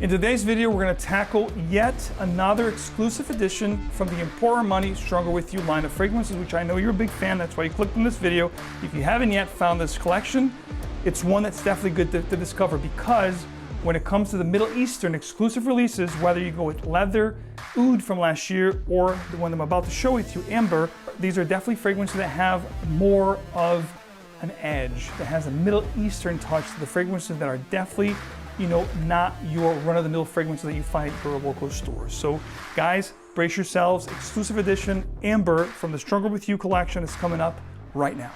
In today's video, we're going to tackle yet another exclusive edition from the Emporio Armani Stronger With You line of fragrances, which I know you're a big fan. That's why you clicked on this video. If you haven't yet found this collection, it's one that's definitely good to discover, because when it comes to the Middle Eastern exclusive releases, whether you go with Leather, Oud from last year, or the one I'm about to show with you, Amber, these are definitely fragrances that have more of an edge, that has a Middle Eastern touch to the fragrances that are definitely, not your run-of-the-mill fragrances that you find at your local stores. So guys, brace yourselves. Exclusive edition Amber from the Stronger With You collection is coming up right now.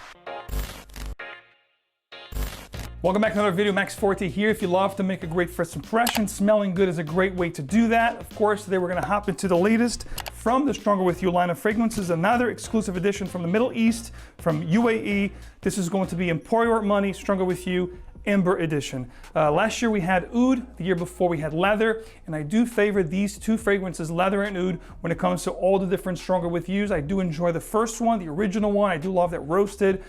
Welcome back to another video. Max Forti here. If you love to make a great first impression, smelling good is a great way to do that. Of course, today we're going to hop into the latest from the Stronger With You line of fragrances, another exclusive edition from the Middle East, from UAE. This is going to be Emporio Armani Stronger With You Amber edition. Last year we had Oud, the year before we had Leather, and I do favor these two fragrances, Leather and Oud, when it comes to all the different Stronger With Yous. I do enjoy the first one, the original one. I do love that roasted,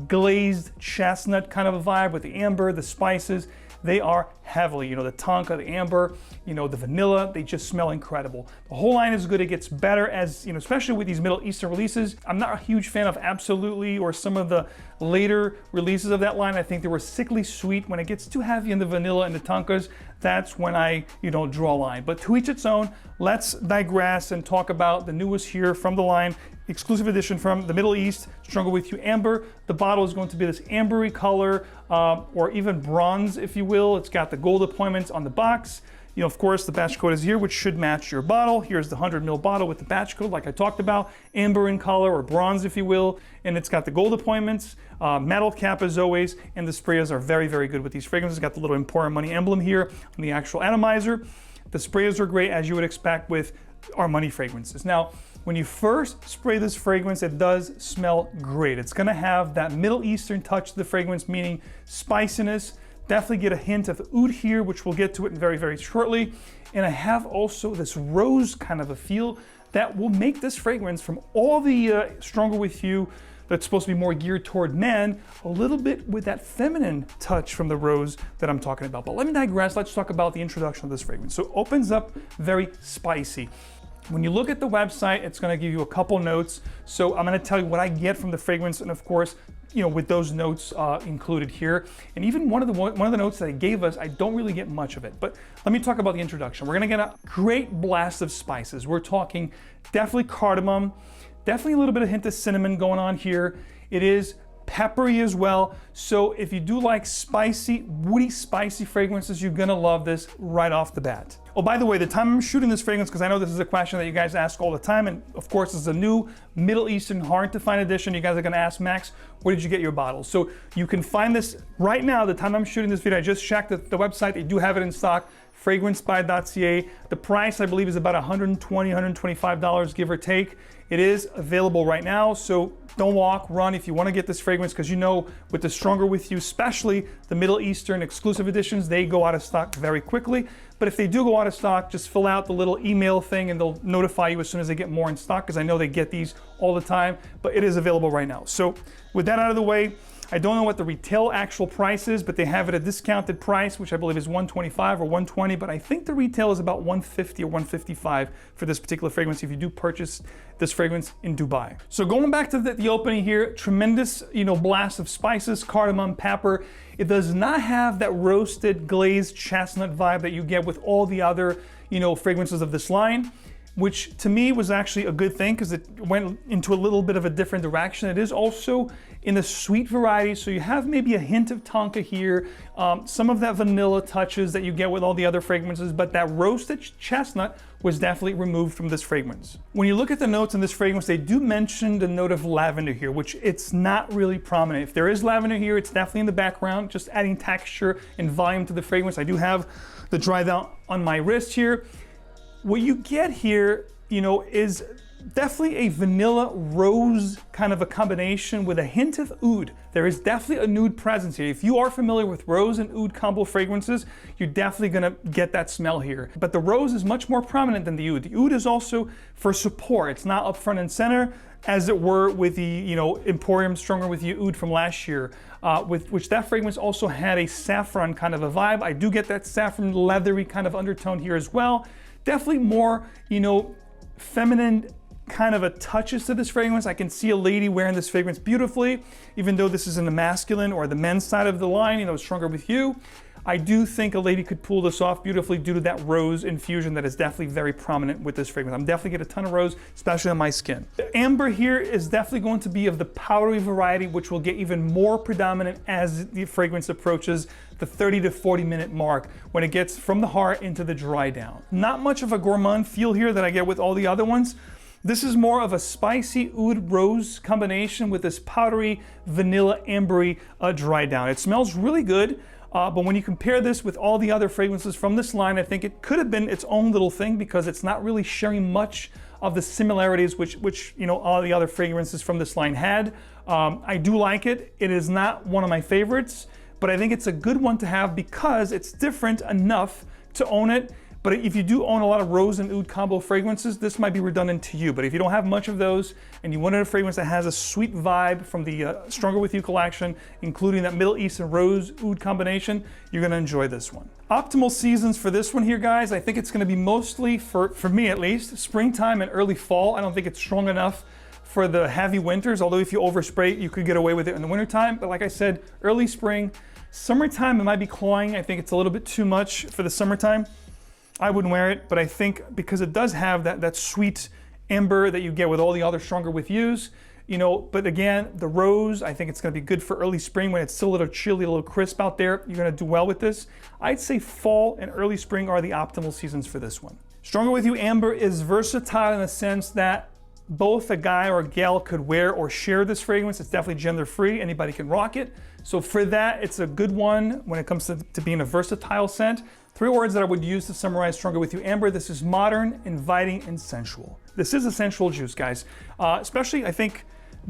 glazed chestnut kind of a vibe with the amber, the spices. They are heavily, the tonka, the amber, the vanilla, they just smell incredible. The whole line is good. It gets better as, especially with these Middle Eastern releases. I'm not a huge fan of Absolutely or some of the later releases of that line. I think they were sickly sweet. When it gets too heavy in the vanilla and the tonkas, that's when I, draw a line. But to each its own. Let's digress and talk about the newest here from the line. Exclusive edition from the Middle East, Stronger With You Amber. The bottle is going to be this ambery color, or even bronze, if you will. It's got the gold appointments on the box. Of course, the batch code is here, which should match your bottle. Here's the 100 ml bottle with the batch code, like I talked about, amber in color, or bronze, if you will. And it's got the gold appointments, metal cap as always, and the sprayers are very, very good with these fragrances. It's got the little Emporio Armani emblem here on the actual atomizer. The sprayers are great, as you would expect with Armani fragrances. Now, when you first spray this fragrance, it does smell great. It's gonna have that Middle Eastern touch to the fragrance, meaning spiciness. Definitely get a hint of oud here, which we'll get to it very, very shortly. And I have also this rose kind of a feel that will make this fragrance, from all the Stronger With You that's supposed to be more geared toward men, a little bit with that feminine touch from the rose that I'm talking about. But let me digress. Let's talk about the introduction of this fragrance. So it opens up very spicy. When you look at the website, it's going to give you a couple notes. So I'm going to tell you what I get from the fragrance, and of course, with those notes included here. And even one of the notes that it gave us, I don't really get much of it. But let me talk about the introduction. We're going to get a great blast of spices. We're talking definitely cardamom, definitely a little bit of hint of cinnamon going on here. It is peppery as well. So if you do like spicy, woody, spicy fragrances, you're gonna love this right off the bat. Oh, by the way, the time I'm shooting this fragrance, because I know this is a question that you guys ask all the time, and of course it's a new Middle Eastern hard to find edition. You guys are gonna ask, Max, where did you get your bottles? So you can find this right now. The time I'm shooting this video, I just checked the website. They do have it in stock, fragrancebuy.ca. The price, I believe, is about $120, $125, give or take. It is available right now, so don't walk, run if you want to get this fragrance, because with the Stronger With You, especially the Middle Eastern exclusive editions, they go out of stock very quickly. But if they do go out of stock, just fill out the little email thing and they'll notify you as soon as they get more in stock, because I know they get these all the time, but it is available right now. So with that out of the way, I don't know what the retail actual price is, but they have it at a discounted price, which I believe is $125 or $120, but I think the retail is about $150 or $155 for this particular fragrance if you do purchase this fragrance in Dubai. So going back to the opening here, tremendous, blast of spices, cardamom, pepper. It does not have that roasted glazed chestnut vibe that you get with all the other, fragrances of this line, which to me was actually a good thing, because it went into a little bit of a different direction. It is also in the sweet variety, so you have maybe a hint of tonka here, some of that vanilla touches that you get with all the other fragrances, but that roasted chestnut was definitely removed from this fragrance. When you look at the notes in this fragrance, they do mention the note of lavender here, which it's not really prominent. If there is lavender here, it's definitely in the background, just adding texture and volume to the fragrance. I do have the dry down on my wrist here. What you get here, is definitely a vanilla rose kind of a combination with a hint of oud. There is definitely a nude presence here. If you are familiar with rose and oud combo fragrances, you're definitely gonna get that smell here. But the rose is much more prominent than the oud. The oud is also for support. It's not up front and center, as it were with the Emporio Stronger with You oud from last year, with which that fragrance also had a saffron kind of a vibe. I do get that saffron leathery kind of undertone here as well. Definitely more, feminine kind of a touches to this fragrance. I can see a lady wearing this fragrance beautifully, even though this is in the masculine or the men's side of the line, Stronger with You. I do think a lady could pull this off beautifully due to that rose infusion that is definitely very prominent with this fragrance. I'm definitely get a ton of rose, especially on my skin. The amber here is definitely going to be of the powdery variety, which will get even more predominant as the fragrance approaches the 30 to 40 minute mark when it gets from the heart into the dry down. Not much of a gourmand feel here that I get with all the other ones. This is more of a spicy oud rose combination with this powdery vanilla ambery dry down. It smells really good, but when you compare this with all the other fragrances from this line, I think it could have been its own little thing because it's not really sharing much of the similarities which all the other fragrances from this line had. I do like it. It is not one of my favorites, but I think it's a good one to have because it's different enough to own it. But if you do own a lot of rose and oud combo fragrances, this might be redundant to you. But if you don't have much of those and you wanted a fragrance that has a sweet vibe from the Stronger With You collection, including that Middle Eastern rose oud combination, you're gonna enjoy this one. Optimal seasons for this one here, guys, I think it's gonna be mostly, for me at least, springtime and early fall. I don't think it's strong enough for the heavy winters, although if you overspray it, you could get away with it in the wintertime. But like I said, early spring, summertime, it might be cloying. I think it's a little bit too much for the summertime. I wouldn't wear it, but I think because it does have that sweet amber that you get with all the other Stronger With Yous, but again, the rose, I think it's gonna be good for early spring when it's still a little chilly, a little crisp out there. You're gonna do well with this. I'd say fall and early spring are the optimal seasons for this one. Stronger With You Amber is versatile in the sense that both a guy or a gal could wear or share this fragrance. It's definitely gender free, anybody can rock it. So for that, it's a good one when it comes to being a versatile scent. 3 words that I would use to summarize Stronger With You Amber. This is modern, inviting, and sensual. This is a sensual juice, guys. Especially, I think,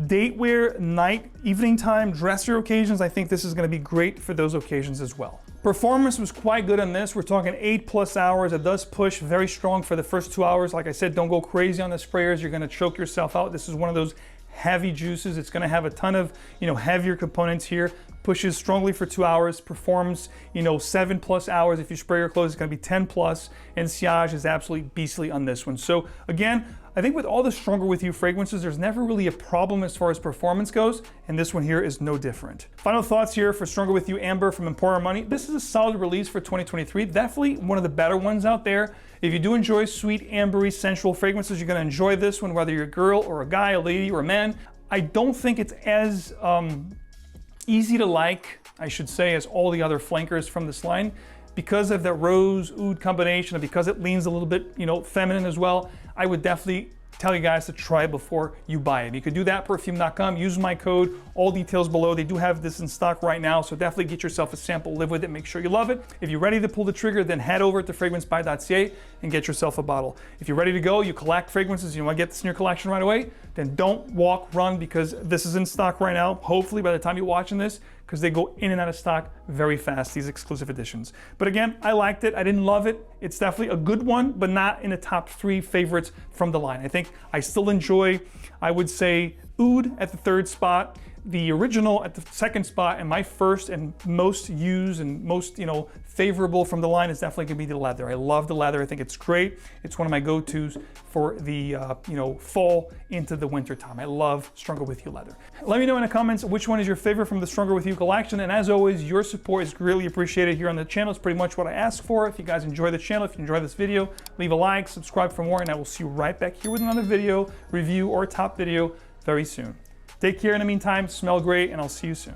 date wear, night, evening time, dresser occasions. I think this is gonna be great for those occasions as well. Performance was quite good on this. We're talking 8+ hours. It does push very strong for the first 2 hours. Like I said, don't go crazy on the sprayers. You're gonna choke yourself out. This is one of those heavy juices. It's gonna have a ton of, heavier components here. Pushes strongly for 2 hours, performs, 7+ hours. If you spray your clothes, it's gonna be 10+, and sillage is absolutely beastly on this one. So again, I think with all the Stronger With You fragrances, there's never really a problem as far as performance goes, and this one here is no different. Final thoughts here for Stronger With You Amber from Emporio Armani. This is a solid release for 2023. Definitely one of the better ones out there. If you do enjoy sweet, ambery, sensual fragrances, you're gonna enjoy this one, whether you're a girl or a guy, a lady or a man. I don't think it's as easy to like, I should say, as all the other flankers from this line. Because of that rose oud combination and because it leans a little bit, feminine as well, I would definitely tell you guys to try it before you buy it. You could do that, perfume.com, use my code, all details below. They do have this in stock right now, so definitely get yourself a sample, live with it, make sure you love it. If you're ready to pull the trigger, then head over to fragrancebuy.ca and get yourself a bottle. If you're ready to go, you collect fragrances, you want to get this in your collection right away, then don't walk, run, because this is in stock right now. Hopefully by the time you're watching this, because they go in and out of stock very fast, these exclusive editions. But again, I liked it. I didn't love it. It's definitely a good one, but not in the top 3 favorites from the line. I think I still enjoy, I would say, oud at the 3rd spot, the original at the 2nd spot, and my first and most used and most favorable from the line is definitely gonna be the leather. I love the leather. I think it's great. It's one of my go-tos for the fall into the winter time. I love Stronger With You leather. Let me know in the comments which one is your favorite from the Stronger With You collection. And as always, your support is greatly appreciated here on the channel. It's pretty much what I ask for. If you guys enjoy the channel, if you enjoy this video, leave a like, subscribe for more, and I will see you right back here with another video, review, or top video very soon. Take care in the meantime, smell great, and I'll see you soon.